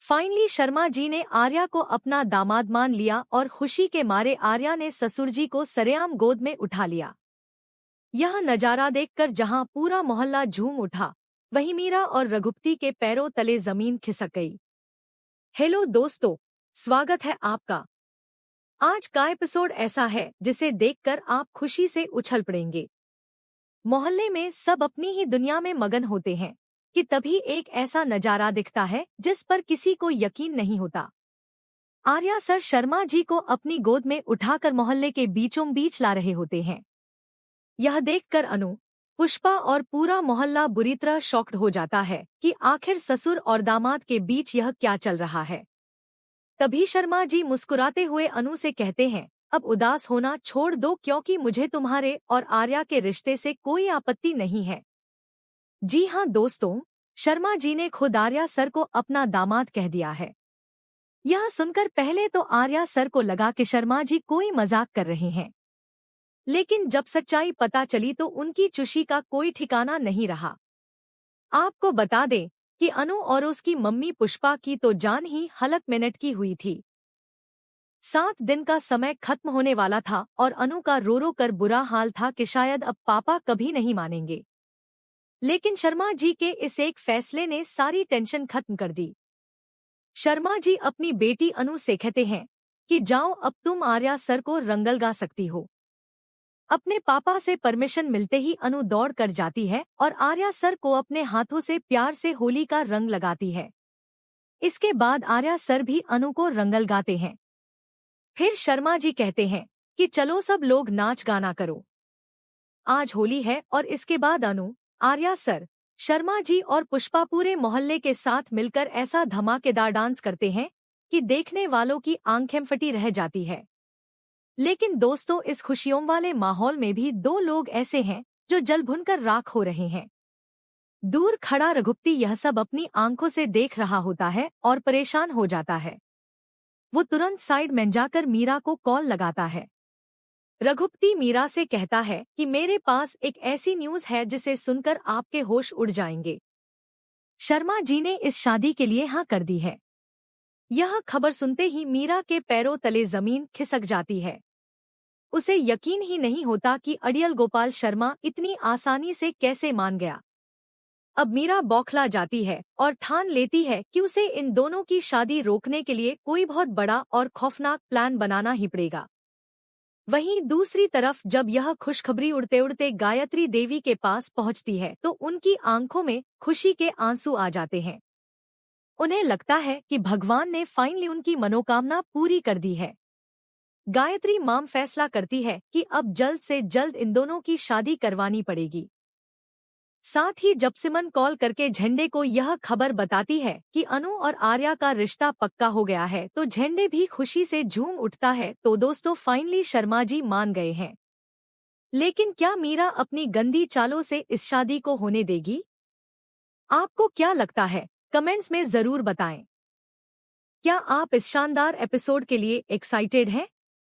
Finally Sharma ji ने आर्या को अपना दामाद मान लिया और खुशी के मारे आर्या ने ससुर जी को सरेआम गोद में उठा लिया। यह नजारा देखकर जहां पूरा मोहल्ला झूम उठा, वहीं मीरा और रघुपति के पैरों तले जमीन खिसक गई। हेलो दोस्तों, स्वागत है आपका। आज का एपिसोड ऐसा है जिसे देखकर आप खुशी से उछल पड़ेंगे। मोहल्ले में सब अपनी ही दुनिया में मगन होते हैं कि तभी एक ऐसा नजारा दिखता है जिस पर किसी को यकीन नहीं होता। आर्या सर शर्मा जी को अपनी गोद में उठाकर मोहल्ले के बीचों बीच ला रहे होते हैं। यह देखकर अनु, पुष्पा और पूरा मोहल्ला बुरी तरह शॉक्ड हो जाता है कि आखिर ससुर और दामाद के बीच यह क्या चल रहा है। तभी शर्मा जी मुस्कुराते हुए अनु से कहते हैं, अब उदास होना छोड़ दो क्योंकि मुझे तुम्हारे और आर्या के रिश्ते से कोई आपत्ति नहीं है। जी हाँ दोस्तों, शर्मा जी ने खुद आर्या सर को अपना दामाद कह दिया है। यह सुनकर पहले तो आर्या सर को लगा कि शर्मा जी कोई मजाक कर रहे हैं, लेकिन जब सच्चाई पता चली तो उनकी खुशी का कोई ठिकाना नहीं रहा। आपको बता दें कि अनु और उसकी मम्मी पुष्पा की तो जान ही हलक मिनट की हुई थी। 7 दिन का समय खत्म होने वाला था और अनु का रो रो कर बुरा हाल था कि शायद अब पापा कभी नहीं मानेंगे। लेकिन शर्मा जी के इस एक फैसले ने सारी टेंशन खत्म कर दी। शर्मा जी अपनी बेटी अनु से कहते हैं कि जाओ, अब तुम आर्या सर को रंगल गा सकती हो। अपने पापा से परमिशन मिलते ही अनु दौड़ कर जाती है और आर्या सर को अपने हाथों से प्यार से होली का रंग लगाती है। इसके बाद आर्या सर भी अनु को रंगल गाते हैं। फिर शर्मा जी कहते हैं कि चलो सब लोग नाच गाना करो, आज होली है। और इसके बाद अनु, आर्या सर, शर्मा जी और पुष्पा पूरे मोहल्ले के साथ मिलकर ऐसा धमाकेदार डांस करते हैं कि देखने वालों की आंखें फटी रह जाती है। लेकिन दोस्तों, इस खुशियों वाले माहौल में भी 2 लोग ऐसे हैं जो जल भुनकर राख हो रहे हैं। दूर खड़ा रघुपति यह सब अपनी आंखों से देख रहा होता है और परेशान हो जाता है। वो तुरंत साइड में जाकर मीरा को कॉल लगाता है। रघुपति मीरा से कहता है कि मेरे पास एक ऐसी न्यूज़ है जिसे सुनकर आपके होश उड़ जाएंगे। शर्मा जी ने इस शादी के लिए हाँ कर दी है। यह खबर सुनते ही मीरा के पैरों तले जमीन खिसक जाती है। उसे यकीन ही नहीं होता कि अड़ियल गोपाल शर्मा इतनी आसानी से कैसे मान गया। अब मीरा बौखला जाती है और ठान लेती है कि उसे इन दोनों की शादी रोकने के लिए कोई बहुत बड़ा और खौफनाक प्लान बनाना ही पड़ेगा। वहीं दूसरी तरफ जब यह खुशखबरी उड़ते उड़ते गायत्री देवी के पास पहुंचती है तो उनकी आंखों में खुशी के आंसू आ जाते हैं। उन्हें लगता है कि भगवान ने फाइनली उनकी मनोकामना पूरी कर दी है। गायत्री माम फैसला करती है कि अब जल्द से जल्द इन दोनों की शादी करवानी पड़ेगी। साथ ही जब सिमन कॉल करके झंडे को यह खबर बताती है कि अनु और आर्या का रिश्ता पक्का हो गया है तो झंडे भी खुशी से झूम उठता है। तो दोस्तों, फाइनली शर्मा जी मान गए हैं। लेकिन क्या मीरा अपनी गंदी चालों से इस शादी को होने देगी? आपको क्या लगता है? कमेंट्स में जरूर बताएं। क्या आप इस शानदार एपिसोड के लिए एक्साइटेड हैं?